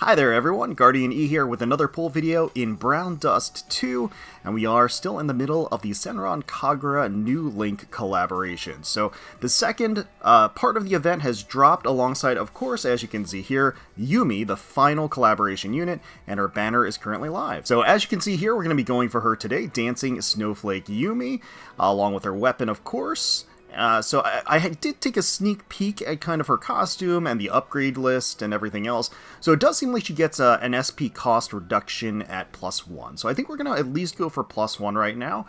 Hi there everyone, GuardianE here with another pull video in Brown Dust 2, and we are still in the middle of the Senran Kagura New Link collaboration. So the second part of the event has dropped alongside, of course, as you can see here, Yumi, the final collaboration unit, and her banner is currently live. So as you can see here, we're going to be going for her today, Dancing Snowflake Yumi, along with her weapon, of course. So I did take a sneak peek at kind of her costume and the upgrade list and everything else. So it does seem like she gets an SP cost reduction at +1. So I think we're going to at least go for +1 right now.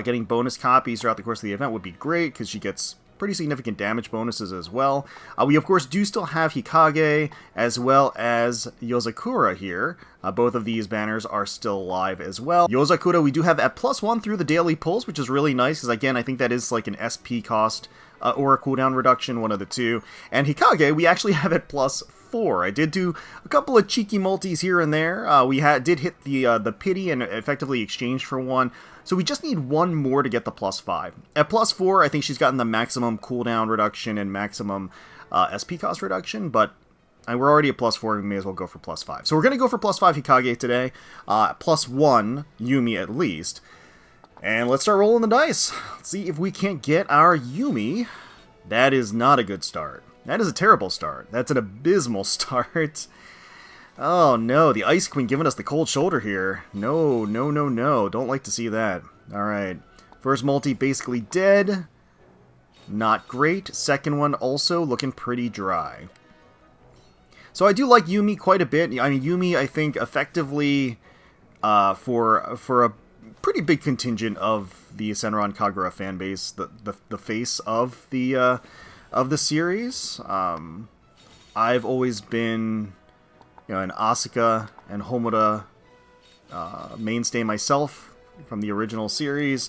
Getting bonus copies throughout the course of the event would be great because she gets pretty significant damage bonuses as well. We of course do still have Hikage as well as Yozakura here. Both of these banners are still live as well. Yozakura we do have at +1 through the daily pulls, which is really nice because again I think that is like an SP cost or a cooldown reduction, one of the two. And Hikage we actually have at +4. I did do a couple of cheeky multis here and there. We did hit the pity and effectively exchanged for one. So we just need one more to get the +5. At +4, I think she's gotten the maximum cooldown reduction and maximum SP cost reduction, but we're already at +4, we may as well go for +5. So we're going to go for +5 Hikage today, +1 Yumi at least. And let's start rolling the dice. Let's see if we can't get our Yumi. That is not a good start. That is a terrible start. That's an abysmal start. Oh no, the Ice Queen giving us the cold shoulder here. No, no, no, no. Don't like to see that. Alright. First multi basically dead. Not great. Second one also looking pretty dry. So I do like Yumi quite a bit. I mean, Yumi, I think, effectively, for a pretty big contingent of the Senran Kagura fanbase, the face of the series. I've always been, you know, an Asuka and Homura mainstay myself from the original series.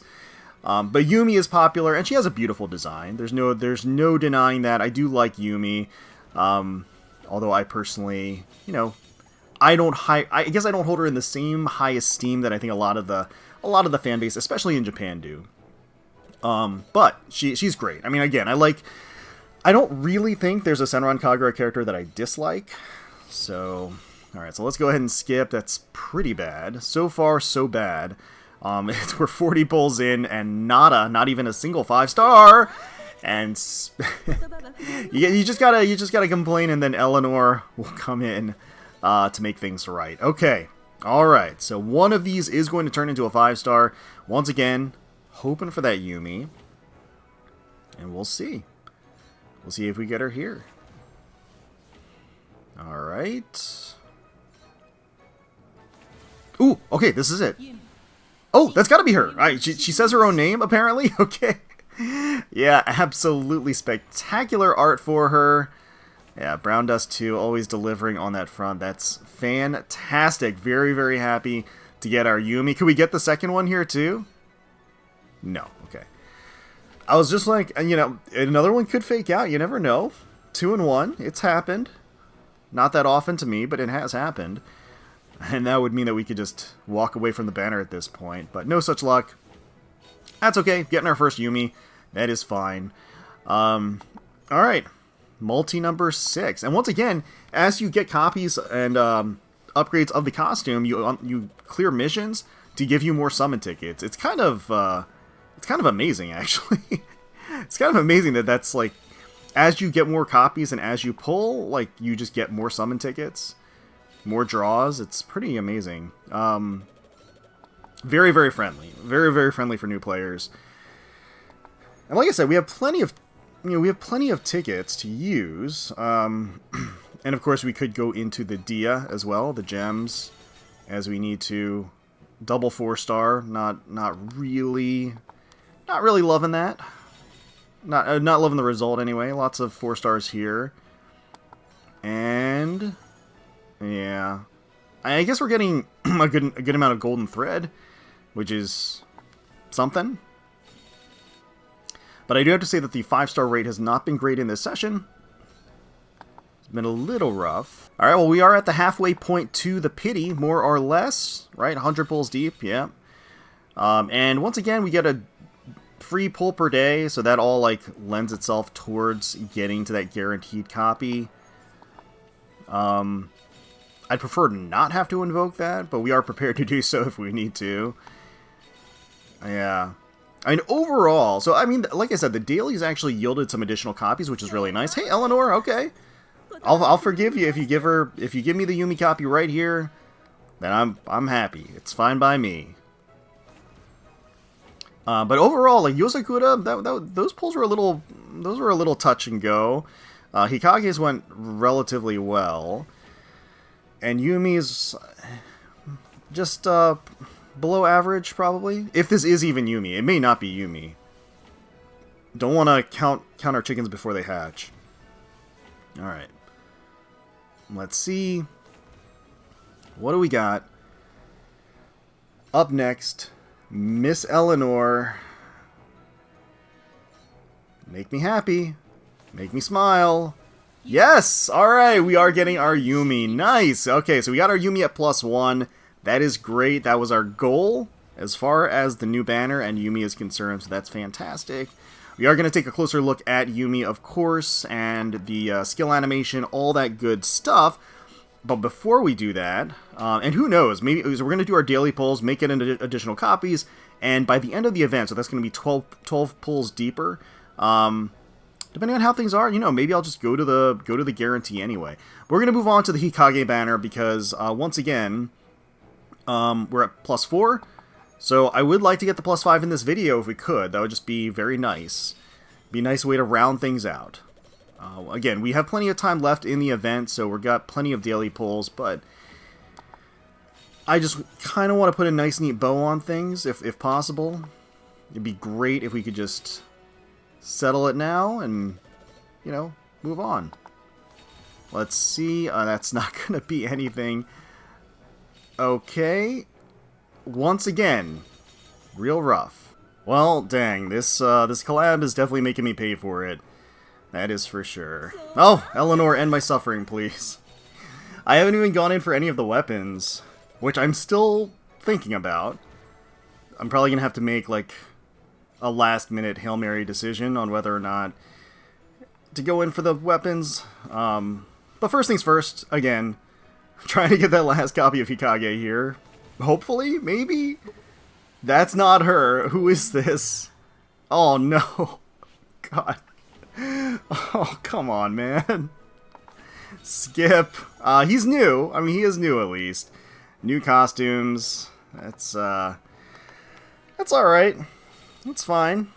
But Yumi is popular, and she has a beautiful design. There's no denying that. I do like Yumi. Although I personally, you know, I guess I don't hold her in the same high esteem that I think a lot of the fan base, especially in Japan, do. But she's great. I mean, again, I don't really think there's a Senran Kagura character that I dislike. So, alright, so let's go ahead and skip. That's pretty bad. So far, so bad. We're 40 pulls in and not even a single 5-star. And you just gotta complain, and then Eleanor will come in to make things right. Okay, all right. So one of these is going to turn into a 5-star. Once again, hoping for that Yumi, and we'll see. We'll see if we get her here. All right. Ooh, okay, this is it. Oh, that's got to be her. All right, she says her own name apparently. Okay. Yeah, absolutely spectacular art for her. Yeah, Brown Dust 2 always delivering on that front. That's fantastic. Very, very happy to get our Yumi. Could we get the second one here too? No. Okay. I was just like, you know, another one could fake out. You never know. 2 and 1. It's happened. Not that often to me, but it has happened. And that would mean that we could just walk away from the banner at this point. But no such luck. That's okay. Getting our first Yumi. That is fine. Alright. Multi number 6. And once again, as you get copies and upgrades of the costume, you clear missions to give you more summon tickets. It's kind of amazing, actually. It's kind of amazing that that's like, as you get more copies and as you pull, like, you just get more summon tickets, more draws. It's pretty amazing. Very, very friendly. Very, very friendly for new players. And like I said, we have plenty of tickets to use. And of course, we could go into the Dia as well, the gems, as we need to. Double 4-star. Not really loving that. Not loving the result anyway. Lots of 4 stars here. And yeah, I guess we're getting a good amount of golden thread, which is something. But I do have to say that the 5-star rate has not been great in this session. It's been a little rough. Alright, well, we are at the halfway point to the pity, more or less. Right, 100 pulls deep, yeah. And once again, we get a free pull per day, so that all, like, lends itself towards getting to that guaranteed copy. I'd prefer to not have to invoke that, but we are prepared to do so if we need to. Yeah. I mean, overall, so, I mean, like I said, the dailies actually yielded some additional copies, which is really nice. Hey, Eleanor, okay. I'll forgive you if you give me the Yumi copy right here, then I'm happy. It's fine by me. But overall, like, Yosakura, those pulls were a little touch and go. Hikage's went relatively well. And Yumi's just below average, probably. If this is even Yumi. It may not be Yumi. Don't want to count our chickens before they hatch. Alright. Let's see. What do we got? Up next, Miss Eleanor. Make me happy. Make me smile. Yes! Alright, we are getting our Yumi. Nice! Okay, so we got our Yumi at +1. That is great. That was our goal as far as the new banner and Yumi is concerned, so that's fantastic. We are going to take a closer look at Yumi, of course, and the skill animation, all that good stuff. But before we do that, and who knows, maybe so we're going to do our daily pulls, make it into additional copies, and by the end of the event, so that's going to be 12 pulls deeper, depending on how things are, you know, maybe I'll just go to the guarantee anyway. We're going to move on to the Hikage banner because, once again, we're at +4. So I would like to get the +5 in this video if we could. That would just be very nice. Be a nice way to round things out. Again, we have plenty of time left in the event, so we've got plenty of daily pulls, but I just kind of want to put a nice, neat bow on things, if possible. It'd be great if we could just settle it now and, you know, move on. Let's see. That's not going to be anything. Okay. Once again, real rough. Well, dang, this collab is definitely making me pay for it. That is for sure. Oh, Eleanor, end my suffering, please. I haven't even gone in for any of the weapons, which I'm still thinking about. I'm probably gonna have to make, like, a last-minute Hail Mary decision on whether or not to go in for the weapons. But first things first, again, trying to get that last copy of Hikage here. Hopefully? Maybe? That's not her. Who is this? Oh, no. God. Oh, come on, man. Skip. He's new. I mean, he is new, at least. New costumes. That's alright. It's fine.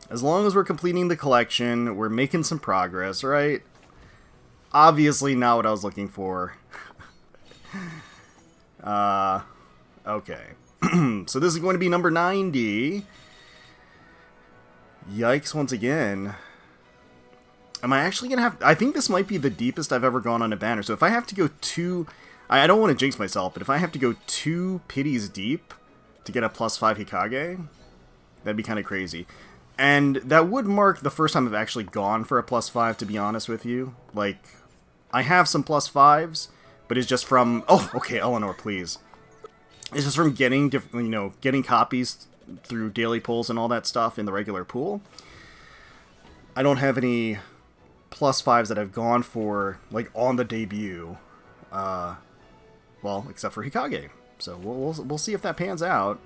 As long as we're completing the collection, we're making some progress, right? Obviously not what I was looking for. Okay. So this is going to be number 90. Yikes, once again. Am I actually going to have... I think this might be the deepest I've ever gone on a banner. So if I have to go two... I don't want to jinx myself, but if I have to go 2 pities deep to get a +5 Hikage, that'd be kind of crazy. And that would mark the first time I've actually gone for a +5, to be honest with you. Like, I have some +5s, but it's just from... Oh, okay, Eleanor, please. It's just from getting, getting copies through daily pulls and all that stuff in the regular pool. I don't have any +5s that I've gone for, like, on the debut. Well, except for Hikage. So we'll see if that pans out.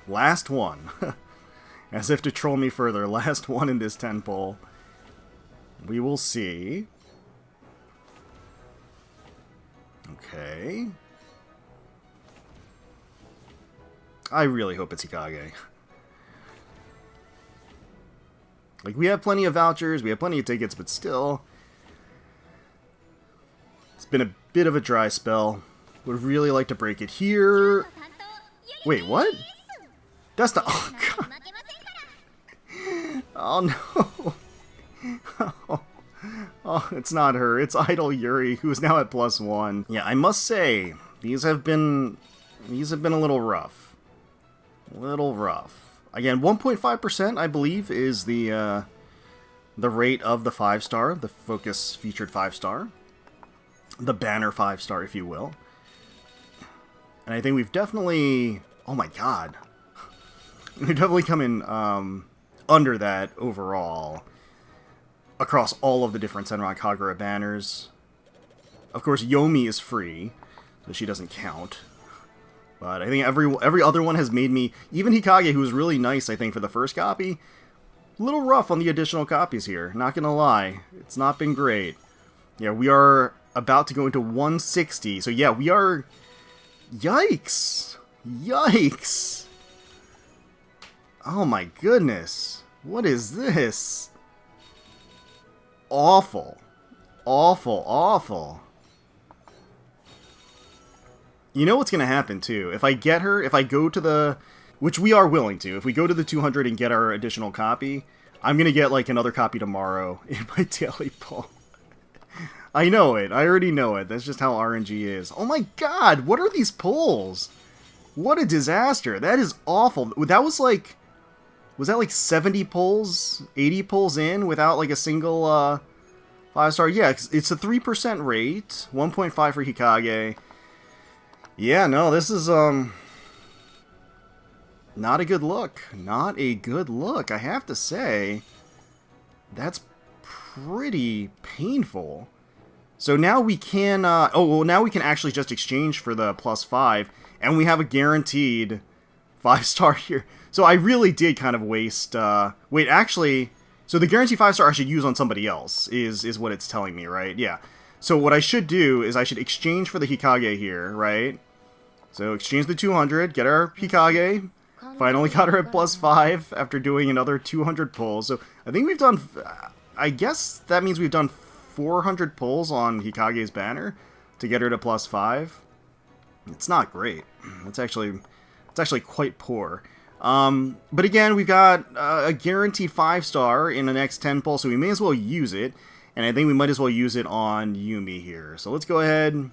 Last one. As if to troll me further. Last one in this 10 pull. We will see. Okay. I really hope it's Hikage. Like, we have plenty of vouchers, we have plenty of tickets, but still... It's been a bit of a dry spell. Would really like to break it here. Wait, what? That's not... Oh, God. Oh, no. Oh, it's not her. It's Idol Yuri, who is now at +1. Yeah, I must say, these have been a little rough. Little rough. Again, 1.5%, I believe, is the rate of the 5-star, the Focus featured 5-star. The banner 5-star, if you will. And I think we've definitely... Oh my god. We've definitely come in under that overall. across all of the different Senran Kagura banners. Of course, Yumi is free, so she doesn't count. But I think every other one has made me... Even Hikage, who was really nice, I think, for the first copy. A little rough on the additional copies here, not gonna lie. It's not been great. Yeah, we are about to go into 160. So yeah, we are... Yikes! Yikes! Oh my goodness. What is this? Awful. Awful, awful. You know what's going to happen, too. If I get her, if I go to the... Which we are willing to. If we go to the 200 and get our additional copy, I'm going to get, like, another copy tomorrow in my daily pull. I know it. I already know it. That's just how RNG is. Oh my god! What are these pulls? What a disaster. That is awful. That was, like... Was that, like, 70 pulls? 80 pulls in without, like, a single, 5-star? Yeah, it's a 3% rate. 1.5 for Hikage. Yeah, no, this is, not a good look. Not a good look, I have to say. That's pretty painful. So now we can, now we can actually just exchange for the +5, and we have a guaranteed 5-star here. So I really did kind of waste, wait, actually, so the guaranteed 5-star I should use on somebody else, is what it's telling me, right? Yeah. So what I should do is I should exchange for the Hikage here, right? So exchange the 200, get our Hikage. Finally got her at +5 after doing another 200 pulls. So I think we've done, I guess that means we've done 400 pulls on Hikage's banner to get her to +5. It's not great. It's actually quite poor. But again, we've got a guaranteed 5-star in the next 10 pulls, so we may as well use it. And I think we might as well use it on Yumi here. So let's go ahead,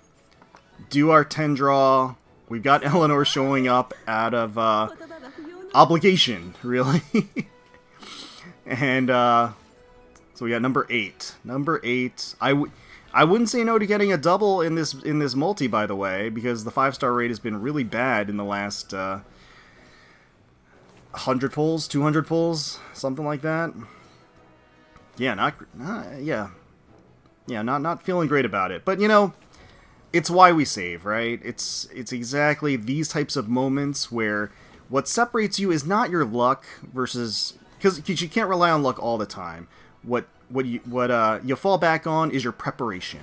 do our 10 draw. We've got Eleanor showing up out of obligation, really. And so we got number 8. Number 8. I wouldn't say no to getting a double in this multi, by the way, because the 5-star rate has been really bad in the last 100 pulls, 200 pulls, something like that. Yeah, not feeling great about it. But you know, it's why we save, right? It's exactly these types of moments where what separates you is not your luck versus, because you can't rely on luck all the time. What you fall back on is your preparation,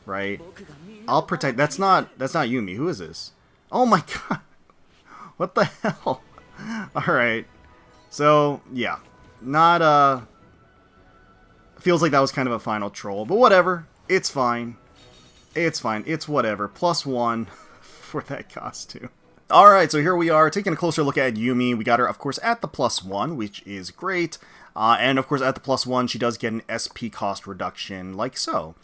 right? I'll protect. That's not Yumi. Who is this? Oh my god! What the hell? All right. So yeah, not feels like that was kind of a final troll, but whatever. It's fine. It's fine. It's whatever. +1 for that costume. Alright, so here we are, taking a closer look at Yumi. We got her, of course, at the +1, which is great. And, of course, at the +1, she does get an SP cost reduction, like so.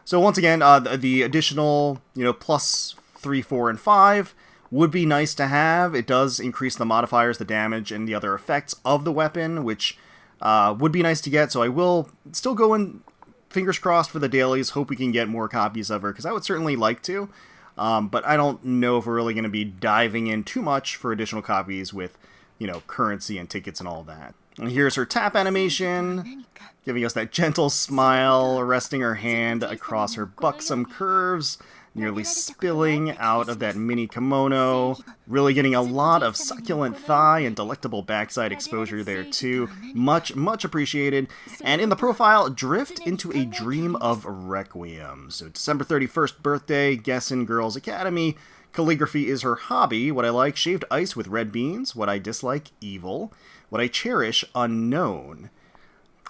So, once again, the additional, you know, +3, 4, and 5 would be nice to have. It does increase the modifiers, the damage, and the other effects of the weapon, which would be nice to get. So, I will still go in, fingers crossed for the dailies, hope we can get more copies of her, because I would certainly like to. But I don't know if we're really going to be diving in too much for additional copies with, you know, currency and tickets and all that. And here's her tap animation, giving us that gentle smile, resting her hand across her buxom curves, nearly spilling out of that mini kimono. Really getting a lot of succulent thigh and delectable backside exposure there too. Much, much appreciated. And in the profile, drift into a dream of Requiem. So December 31st birthday, Guessin Girls Academy. Calligraphy is her hobby. What I like, shaved ice with red beans. What I dislike, evil. What I cherish, unknown.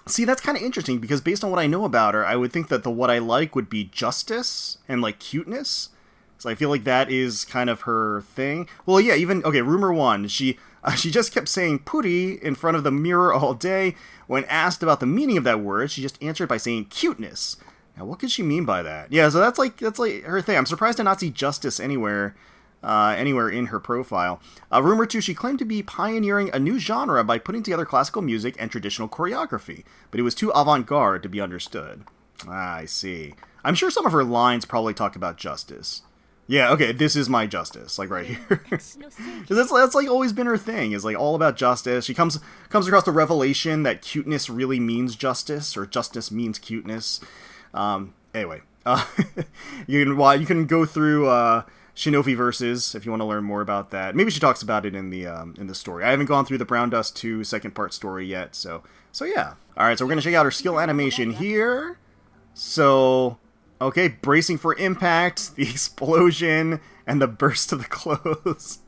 See, that's kind of interesting, because based on what I know about her, I would think that the what I like would be justice and, like, cuteness. So I feel like that is kind of her thing. Well, yeah, even, okay, rumor 1, she just kept saying puri in front of the mirror all day. When asked about the meaning of that word, she just answered by saying cuteness. Now, what could she mean by that? Yeah, so that's like her thing. I'm surprised to not see justice anywhere in her profile. Rumor 2, she claimed to be pioneering a new genre by putting together classical music and traditional choreography, but it was too avant-garde to be understood. Ah, I see. I'm sure some of her lines probably talk about justice. Yeah, okay, this is my justice, like right here. Because that's like always been her thing, is like all about justice. She comes across the revelation that cuteness really means justice, or justice means cuteness. Anyway, you can go through Shinobi verses if you want to learn more about that. Maybe she talks about it in the story. I haven't gone through the Brown Dust 2 second part story yet, so yeah. All right, so we're gonna check out her skill animation here. So, okay, bracing for impact, the explosion, and the burst of the clothes.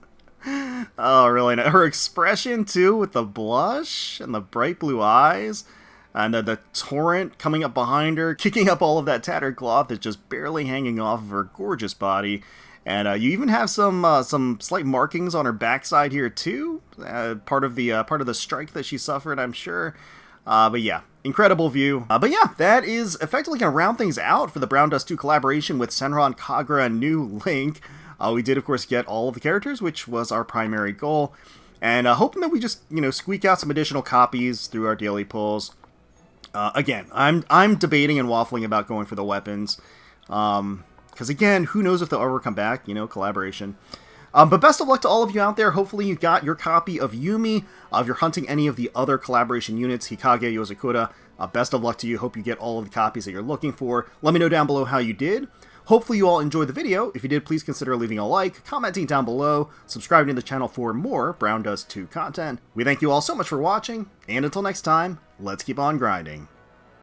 Oh, really nice. Her expression, too, with the blush and the bright blue eyes. And the torrent coming up behind her, kicking up all of that tattered cloth that's just barely hanging off of her gorgeous body. And you even have some slight markings on her backside here, too. Part of the strike that she suffered, I'm sure. But yeah, incredible view. But yeah, that is effectively going to round things out for the Brown Dust 2 collaboration with Senran Kagura New Link. We did, of course, get all of the characters, which was our primary goal. And hoping that we just, squeak out some additional copies through our daily pulls. Again, I'm debating and waffling about going for the weapons. Because again, who knows if they'll ever come back, collaboration. But best of luck to all of you out there. Hopefully you got your copy of Yumi. If you're hunting any of the other collaboration units, Hikage, Yozakura, best of luck to you. Hope you get all of the copies that you're looking for. Let me know down below how you did. Hopefully you all enjoyed the video. If you did, please consider leaving a like, commenting down below, subscribing to the channel for more Brown Dust 2 content. We thank you all so much for watching, and until next time, let's keep on grinding.